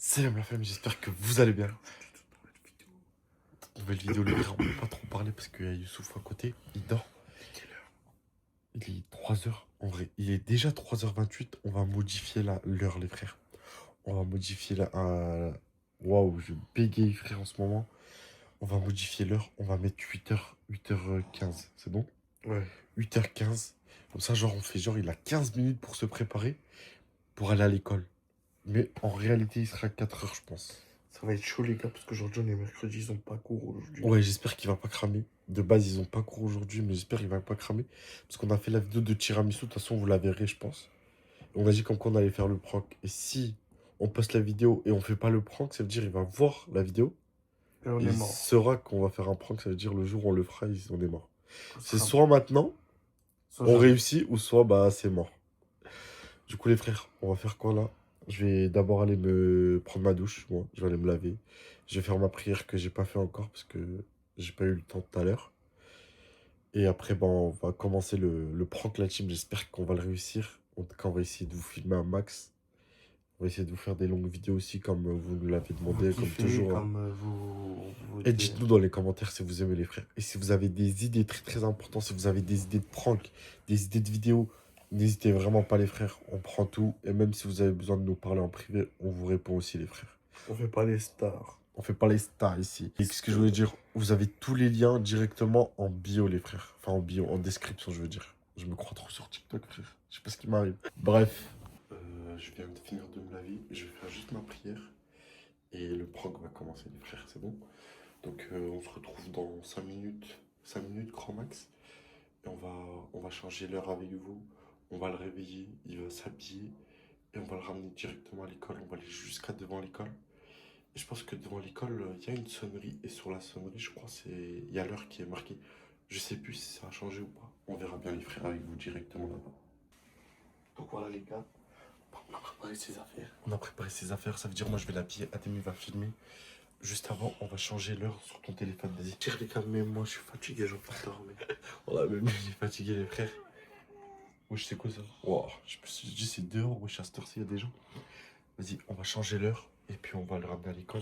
Salam la famille, j'espère que vous allez bien. Nouvelle vidéo, les frères, on ne peut pas trop parler parce qu'il y a Youssouf à côté, il dort. Il est 3h, en vrai, il est déjà 3h28, on va modifier l'heure les frères. On va modifier Waouh, je bégaye frère en ce moment. On va modifier l'heure, on va mettre 8h15, c'est bon? Ouais. 8h15, comme ça genre on fait genre il a 15 minutes pour se préparer pour aller à l'école. Mais en réalité il sera 4h je pense. Ça va être chaud, les gars, parce qu'aujourd'hui, on est mercredi, ils ont pas cours aujourd'hui. Ouais, j'espère qu'il va pas cramer. De base, ils ont pas cours aujourd'hui, mais j'espère qu'il va pas cramer. Parce qu'on a fait la vidéo de tiramisu, de toute façon, vous la verrez, je pense. On a dit comme quoi on allait faire le prank. Et si on poste la vidéo et on fait pas le prank, ça veut dire qu'il va voir la vidéo. Et on Et est il mort. saura qu'on va faire un prank, ça veut dire le jour où on le fera, on est mort. Ça C'est sera- soit maintenant, ça on jamais. réussit, ou soit bah c'est mort. Du coup, les frères, on va faire quoi là? Je vais d'abord aller me prendre ma douche, moi. Je vais aller me laver. Je vais faire ma prière que j'ai pas fait encore parce que j'ai pas eu le temps tout à l'heure. Et après, ben, on va commencer le prank la team. J'espère qu'on va le réussir. En tout cas, on va essayer de vous filmer un max. On va essayer de vous faire des longues vidéos aussi, comme vous nous l'avez Vous demandé, comme kiffez, toujours, hein. comme vous Et dites-nous dans les commentaires si vous aimez les frères. Et si vous avez des idées très très importantes, si vous avez des idées de prank, des idées de vidéos, n'hésitez vraiment pas les frères. On prend tout. Et même si vous avez besoin de nous parler en privé, on vous répond aussi les frères. On fait pas les stars. On fait pas les stars ici. Et qu'est-ce que je voulais dire? Vous avez tous les liens directement en bio, les frères. Enfin, en bio, en description, je veux dire. Je me crois trop sur TikTok, frère. Je sais pas ce qui m'arrive. Bref. Je viens de finir de me laver. Je vais faire juste ma prière. Et le prank va commencer, les frères, c'est bon? Donc, on se retrouve dans 5 minutes. 5 minutes, grand max. Et on va changer l'heure avec vous. On va le réveiller. Il va s'habiller. Et on va le ramener directement à l'école. On va aller jusqu'à devant l'école. Je pense que devant l'école, il y a une sonnerie. Et sur la sonnerie, je crois, il y a l'heure qui est marquée. Je sais plus si ça a changé ou pas. On verra bien les frères avec vous directement là-bas. Donc voilà les gars. On a préparé ses affaires. On a préparé ses affaires. Ça veut dire moi je vais l'habiller. Ademi va filmer. Juste avant, on va changer l'heure sur ton téléphone. Vas-y. Tire les gars, mais moi, je suis fatigué, j'en peux dormir. On a même j'ai fatigué les frères. Wesh, c'est quoi ça? Wow, je me suis dit c'est dehors. Wesh, à cette heure-ci, il y a des gens. Vas-y, on va changer l'heure. Et puis on va le ramener à l'école.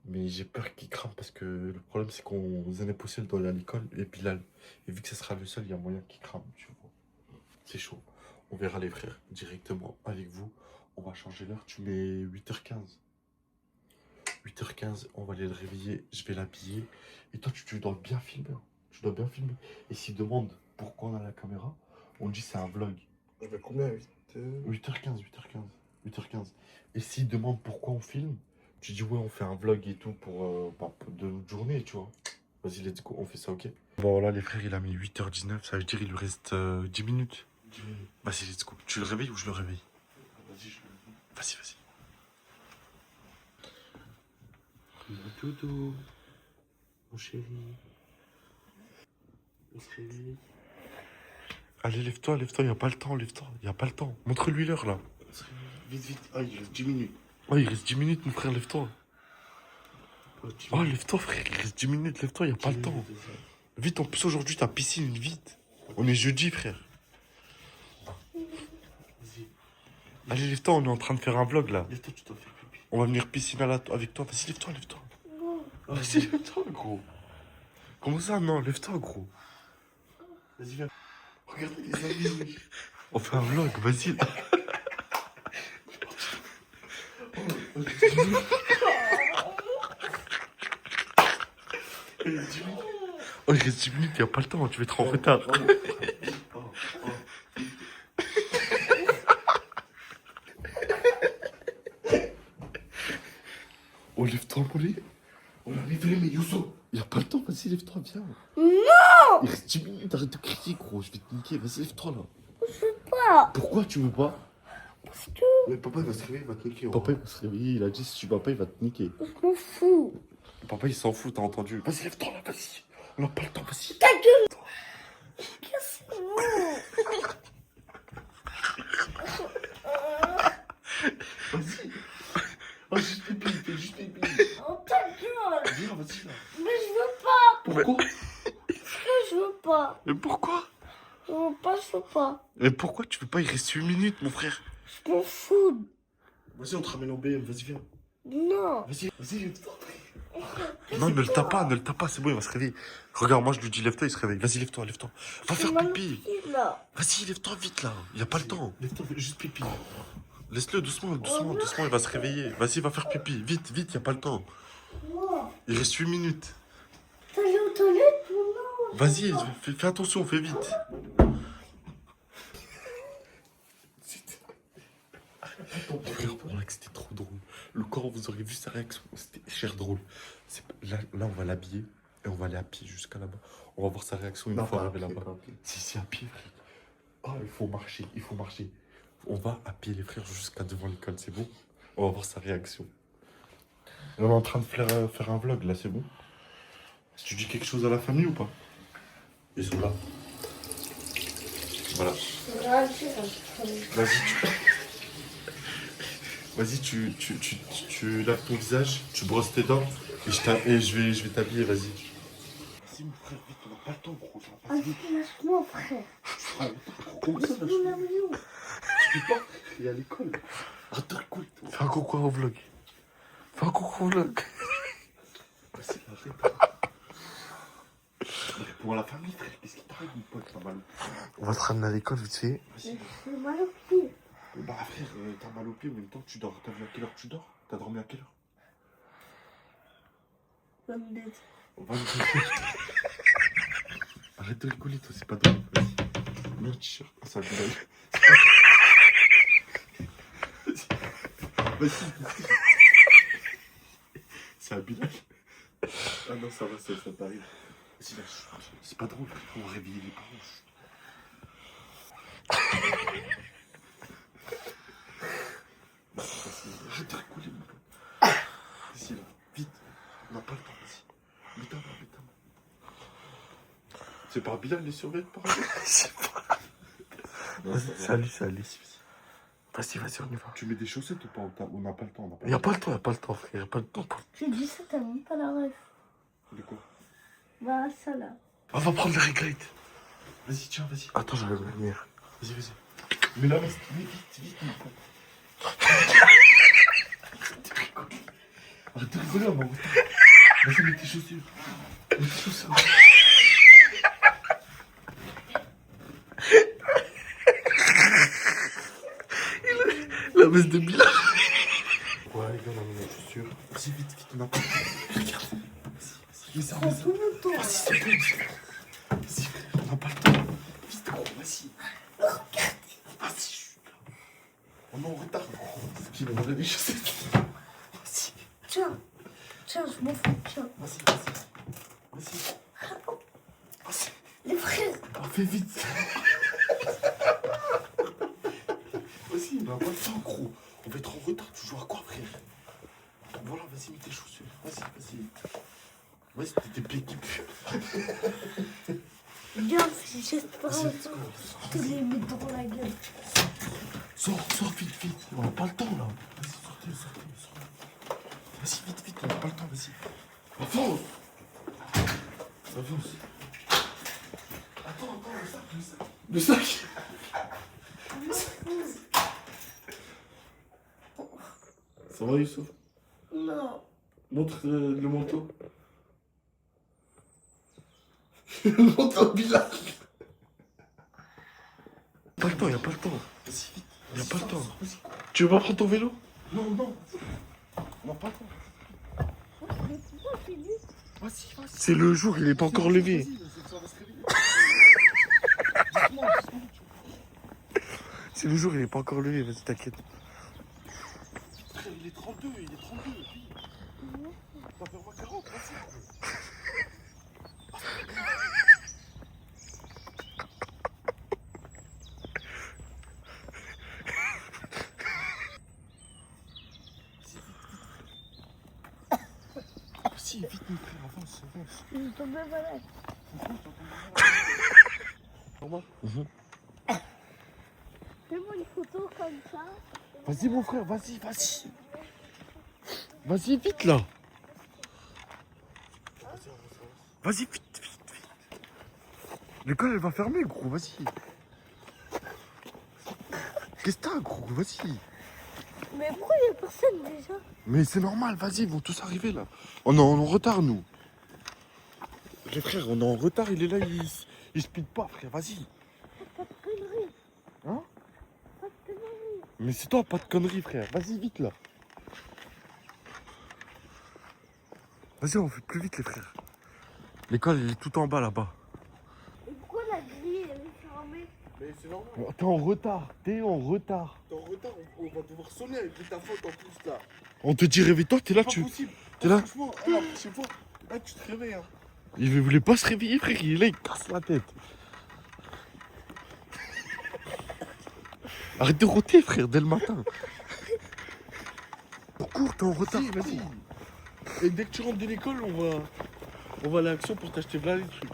Mais j'ai peur qu'il crame parce que le problème c'est qu'on est possible d'aller à l'école et Bilal. Et vu que ce sera le seul, il y a moyen qu'il crame, tu vois. C'est chaud. On verra les frères directement avec vous. On va changer l'heure. Tu mets 8h15. 8h15, on va aller le réveiller. Je vais l'habiller. Et toi, tu dois bien filmer, hein. Tu dois bien filmer. Et s'il demande pourquoi on a la caméra, on dit c'est un vlog. Je vais combien 8h15, 8h15, 8h15. Et s'il demande pourquoi on filme, tu dis ouais, on fait un vlog et tout pour de notre journée, tu vois. Vas-y, let's go, on fait ça, ok? Bon, là, les frères, il a mis 8h19, ça veut dire il lui reste 10 minutes. 10 minutes. Vas-y, let's go. Tu le réveilles ou je le réveille? Vas-y, je le Vas-y, vas-y. Mon doudou, mon chéri. On se réveille. Allez, lève-toi, lève-toi, y a pas le temps, lève-toi, y a pas le temps. Montre-lui l'heure, là. On se réveille. Vite, vite. Ah, il reste 10 minutes. Oh, il reste 10 minutes, mon frère, lève-toi. Oh, 10 Oh, minutes. lève-toi, frère, il reste 10 minutes, lève-toi, y a pas 10 le temps. minutes, c'est ça. Vite, en plus, aujourd'hui, t'as piscine, vite. On est jeudi, frère. Vas-y. Allez, lève-toi, on est en train de faire un vlog, là. Lève-toi, tu dois faire pipi. On va venir piscine avec toi. Vas-y, lève-toi, lève-toi. Vas-y, lève-toi, gros. Comment ça, non? Lève-toi, gros. Vas-y, viens. Regardez les amis. On fait un vlog, vas-y. Là. Oh, il reste 10 minutes, il n'y a pas le temps, tu vas être en retard. Oh, lève-toi, Molly. On est arrivé, mais Youssou. Il n'y a pas le temps, vas-y, lève-toi, viens. Non! Il reste 10 minutes, arrête de crier, gros, je vais te niquer. Vas-y, lève-toi, là. Je veux pas. Pourquoi tu veux pas? Parce que Mais papa, il va se réveiller, il va te niquer. Papa, il va se réveiller, il a dit si tu vas pas, il va te niquer. je m'en fous. Papa, il s'en fout, t'as entendu? Vas-y, lève-toi, là, vas-y. On n'a pas le temps, vas-y. Ta gueule! Casse-moi! Vas-y. Oh, juste pipi, fais juste pipi. Oh, ta gueule! Viens, vas-y, là. Mais je veux pas! Pourquoi Je veux pas! Mais pourquoi? Je veux pas! Mais pourquoi tu veux pas? Il reste 8 minutes, mon frère. Je m'en fous! Vas-y, on te ramène en BM, vas-y, viens. Non. Vas-y, lève-toi. Non, ne le tape pas, c'est bon, il va se réveiller. Regarde, moi je lui dis lève-toi, il se réveille. Vas-y, lève-toi. Va faire pipi. Là. Vas-y, lève-toi vite là. Il y a pas le temps. Lève-toi, fais juste pipi. Laisse-le doucement, il va se réveiller. Vas-y, va faire pipi. Vite, il y a pas le temps. Wow. Il reste 8 minutes. T'allais aux toilettes ou non? Vas-y, fais attention, fais vite. Frère, pour que c'était trop drôle. Le corps, vous aurez vu sa réaction, c'était cher drôle. Là, on va l'habiller et on va aller à pied jusqu'à là-bas. On va voir sa réaction une fois arrivé là-bas. Si, à pied, frère. Ah, il faut marcher. On va à pied, les frères, jusqu'à devant l'école, c'est bon? On va voir sa réaction. On est en train de faire un vlog, là, c'est bon? Tu dis quelque chose à la famille ou pas? Ils sont là. Voilà. Vas-y, tu laves ton visage, tu brosses tes dents et je vais t'habiller, vas-y. Vas-y, mon frère, vite, on n'a pas le temps, gros. Ah, laisse-moi, frère. Comment ça, Laisse-nous l'avion. je peux pas. Il est à l'école. Arrête de rigoler, toi. Fais un coucou au vlog. Vas-y, arrête. Réponds à la famille, frère. Qu'est-ce qui t'arrive, mon pote? T'as mal au pied. On va te ramener à l'école vite fait. Vas-y. J'ai mal au pied. Bah, frère, t'as mal au pied, en même temps, tu dors. T'as vu à quelle heure tu dors? T'as dormi à quelle heure? 22. Arrête de rigoler, toi, c'est pas drôle. Vas-y. Mets un t-shirt. Ah, ça Bilal. Vas-y. C'est un Bilal. Ah non, ça va, ça t'arrive. Vas-y, là, c'est pas drôle. On va réveiller les parents. Vas-y, arrête de rigoler, mon pote. Vas-y, là, vite. On n'a pas le temps, vas-y. Mets ta main. C'est par Bilal les surveille par là? C'est pas. Salut. Vas-y, on y va. Tu mets des chaussettes ou pas? On n'a pas le temps. Y'a pas le temps, frère. Y'a pas le temps. J'ai dit ça, t'as même pas la ref. De quoi? Bah, ça là. On va prendre le regrette. Vas-y, tiens, vas-y. Attends, j'arrive à venir. Vas-y. Mais là, mais vite, mon pote. Arrête de rigoler, on va en retard. Vas-y, mets tes chaussures. La baisse de Bilal. Ouais, les gars, on a mis nos chaussures. Vas-y, vite, on n'a pas le temps. Regarde. Vas-y, ça. Prends tout le temps. Vas-y, c'est bon. Vas-y, frère, on n'a pas le temps. Vite, gros, vas-y. Vas-y, je suis là. On est en retard, gros. C'est qui va les chaussettes? Vas-y. Tiens, je m'en fous, tiens. Vas-y. Les frères. Fais vite. Vas-y, on n'a pas le temps, gros. On va être en retard. Tu joues à quoi, frère? Voilà, vas-y, mets tes chaussures. Vas-y. Vas-y, t'es des pieds qui puent. Viens, j'espère te les mettre dans la gueule. Sors vite. On n'a pas le temps, là. Vas-y, sortez. Vas-y, vite, on n'a pas le temps, vas-y. Avance. Attends, le sac. Ça va, Youssouf? Non. Montre le manteau. Montre à Bilal. Pas le temps, y'a pas le temps. Vas-y, vite. Y'a pas le temps. Vas-y. Tu veux pas prendre ton vélo? Non. On n'a pas le temps. Vas-y. C'est le jour, il est pas encore levé. Vas-y, ça va se réveiller. C'est le jour, il est pas encore levé, vas-y, t'inquiète. Frère, il est 32. T'as fait voir 40, vas-y. Vas-y, vite, mon frère, avance. Je suis tombée malade. Normal. Fais-moi une photo comme ça. Vas-y, mon frère, vas-y. Vas-y, vite, là. Vas-y, vite. L'école, elle va fermer, gros, vas-y. Qu'est-ce que t'as, gros, vas-y. Mais pourquoi il y a personne déjà? Mais c'est normal, vas-y, ils vont tous arriver là. On est en retard, nous. Les frères, on est en retard, il est là, il speed pas, frère, vas-y. Pas de conneries. Hein? Pas de conneries. Mais c'est toi, pas de conneries, frère. Vas-y, vite là. Vas-y, on fait plus vite, les frères. L'école, elle est tout en bas là-bas. Et pourquoi la grille elle est fermée? Mais c'est normal. T'es en retard, t'es en retard. T'es en retard, on va devoir sonner avec ta faute en plus là. On te dit réveille-toi, t'es là, C'est tu. pas possible. T'es là. Franchement, la prochaine fois, là, tu te réveilles. Hein. Il voulait pas se réveiller, frère, il est là, il casse la tête. Arrête de rôter, frère, dès le matin. Cours, t'es en retard. Si, vas-y. Et dès que tu rentres de l'école, on va à l'action pour t'acheter plein les trucs.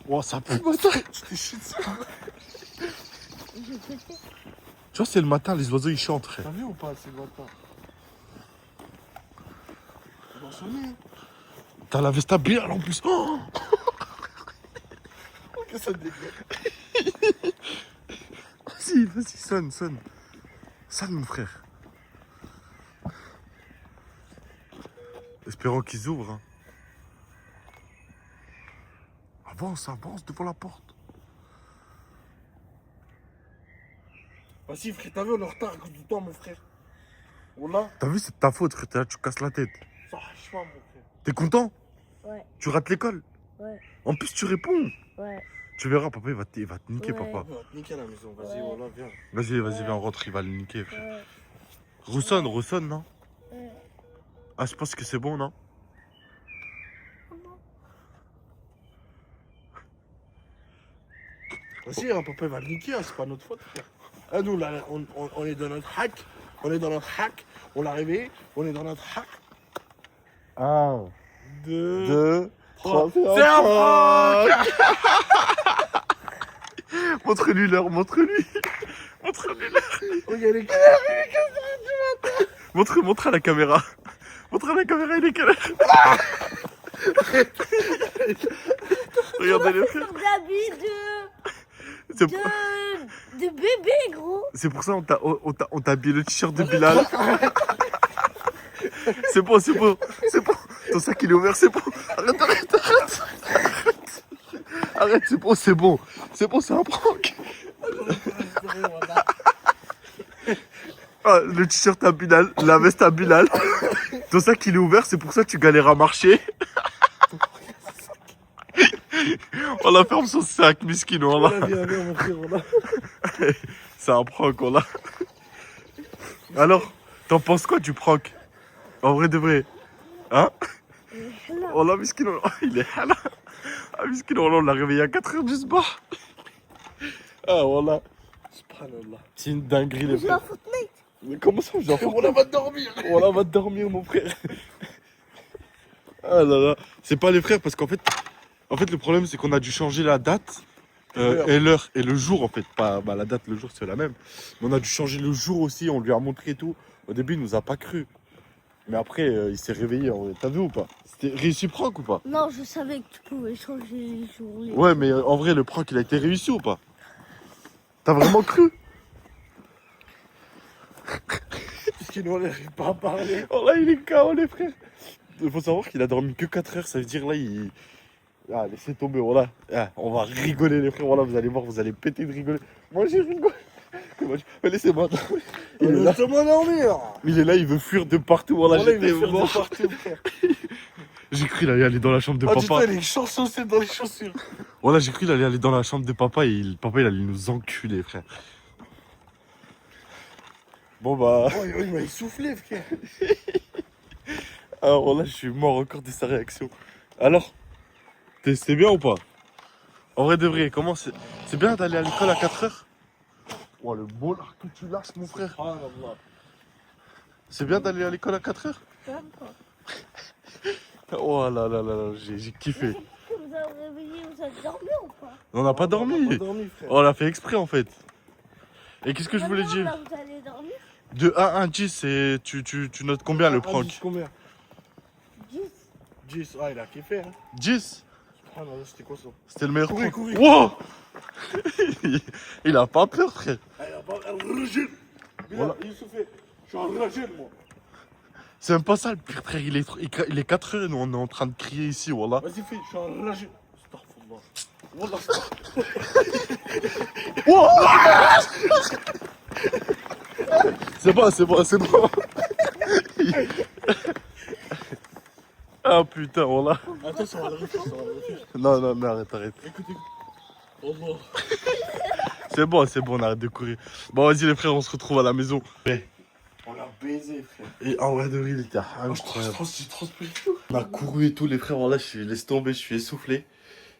Oh, ça pue, matin. Tu t'es chié dessus. Je peux faire. Tu vois, c'est le matin, les oiseaux ils chantent, frère. T'as vu ou pas, c'est le matin? On va sonner. Hein. T'as la veste à Bilal en plus. Oh, Que ça dégueule. vas-y, sonne. Sonne, mon frère. Espérons qu'ils ouvrent. Hein. Avance devant la porte. Vas-y, frère, t'as vu, on est en retard à cause du temps, mon frère. On l'a. T'as vu, c'est de ta faute, frère. T'es là, tu casses la tête. Ça arrache pas, mon frère. T'es content? Ouais, Tu rates l'école? ouais, En plus, tu réponds. ouais. Tu verras, papa, il va te niquer, Ouais. papa. On va te niquer à la maison. Vas-y, Ouais. voilà, viens. Vas-y, viens, rentre, il va le niquer, frère. Ouais, Ressonne, non? ouais. Ah, je pense que c'est bon, non? Vas-y, hein, papa, il va le niquer, hein, c'est pas notre faute, frère. Ah, nous, là, on est dans notre hack. On est dans notre hack. On l'a réveillé. On est dans notre hack. 1, 2, 2, 3. C'est un prank. Montre-lui l'heure. Montre-lui l'heure. Regardez, Montre à la caméra. Montre à la caméra, il est quelle heure? Regardez les frères. Sur d'habits C'est de bébé, gros. c'est pour ça on t'a habillé le t-shirt de Bilal. C'est bon. Ton sac il est ouvert, c'est bon. Arrête, c'est bon, c'est un prank. Ah, le t-shirt à Bilal, la veste à Bilal. Ton sac il est ouvert, c'est pour ça que tu galères à marcher. On la ferme son sac, miskino, on l'a. Viens, mon frère, on l'a. C'est un prank, on l'a. Alors, t'en penses quoi du prank? En vrai de vrai? Hein? On l'a, miskino, il est là. Ah, miskino, on l'a réveillé à 4h du soir. Ah, voilà. Subhanallah. C'est une dinguerie, les Je joue à frères. Fortnite. Mais comment ça, je On la va dormir. Voilà, va dormir, mon frère. Ah là là. C'est pas les frères, parce qu'en fait, le problème, c'est qu'on a dû changer la date et l'heure et le jour, en fait. Pas la date, le jour, c'est la même. Mais on a dû changer le jour aussi, on lui a montré et tout. Au début, il nous a pas cru. Mais après, il s'est réveillé. T'as vu ou pas? C'était réussi prank ou pas? Non, je savais que tu pouvais changer les journées. Ouais, mais en vrai, le prank, il a été réussi ou pas? T'as vraiment cru? Parce qu'il n'arrive pas à parler. Oh là, il est KO, les frères. Il faut savoir qu'il a dormi que 4 heures, ça veut dire là, il. Ah, laissez tomber, voilà. Ah, on va rigoler, les frères, voilà, vous allez voir, vous allez péter de rigoler. Moi, j'ai rigolé. Mais laissez-moi dormir. Il est là. Laisse-moi dormir. Il est là, il veut fuir de partout, voilà, Voilà, il j'étais veut faire de mort. partout, frère. J'ai cru qu'il allait aller dans la chambre de Ah, papa. dis-toi, les chansons, c'est dans les chaussures. Voilà, j'ai cru qu'il allait aller dans la chambre de papa et papa, il allait nous enculer, frère. Bon, bah. Oh, il m'a essoufflé, frère. Alors là, je suis mort encore de sa réaction. Alors, c'est bien ou pas? En vrai de vrai, comment c'est bien d'aller à l'école à 4 heures? Oh, le beau lard que tu lâches, mon frère. Subhanallah. C'est bien d'aller à l'école à 4 heures? Même pas. Oh là là là là, j'ai kiffé. Est-ce que vous avez réveillé, vous avez dormi ou pas? On n'a pas dormi. On n'a pas dormi, frère. On l'a fait exprès en fait. Et qu'est-ce que je voulais Maintenant, dire? là, vous allez dormir? De 1 à 10, c'est tu notes combien le Ah, prank? 10 combien? 10. 10. Ah, il a kiffé, hein. 10? Ah non, c'était quoi ça? C'était le meilleur Courez, prank. courez. Wow. Il a pas peur, frère. Ah, il a Voilà. Je suis enragé, moi. C'est même pas ça le pire, frère. Il est 4 heures et nous on est en train de crier ici, voilà. Vas-y, fais, je suis enragé. Wallah, c'est bon, c'est bon, c'est bon. Ah putain, voilà. Attends, ça va le refaire, ça va le refaire. Non, non, mais arrête, arrête. Écoute, écoute. Allah. C'est bon, on arrête de courir. Bon, vas-y, les frères, on se retrouve à la maison. On l'a baisé, frère. Et en vrai de vrai, il était incroyable. J'ai transpiré tout. On a couru et tout, les frères. Voilà, je suis laissé tomber, je suis essoufflé.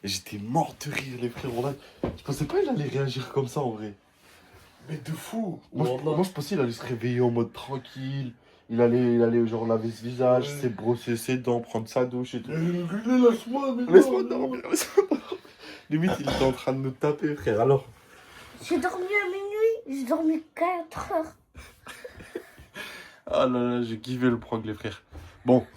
Et j'étais mort de rire, les frères. Voilà. Je pensais pas qu'il allait réagir comme ça, en vrai. Mais de fou. Moi, je pensais qu'il allait se réveiller en mode tranquille. Il allait genre laver ce visage, Ouais. se brosser ses dents, prendre sa douche et tout. Laisse-moi, mais Laisse-moi dormir, laisse-moi dormir. Limite, il était en train de nous taper, frère. Alors, J'ai dormi à minuit, j'ai dormi 4 heures. ah là là, j'ai kiffé le prank, les frères. Bon,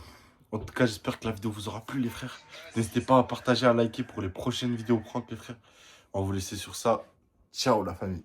en tout cas, j'espère que la vidéo vous aura plu, les frères. N'hésitez pas à partager, à liker pour les prochaines vidéos prank, les frères. On va vous laisser sur ça. Ciao, la famille.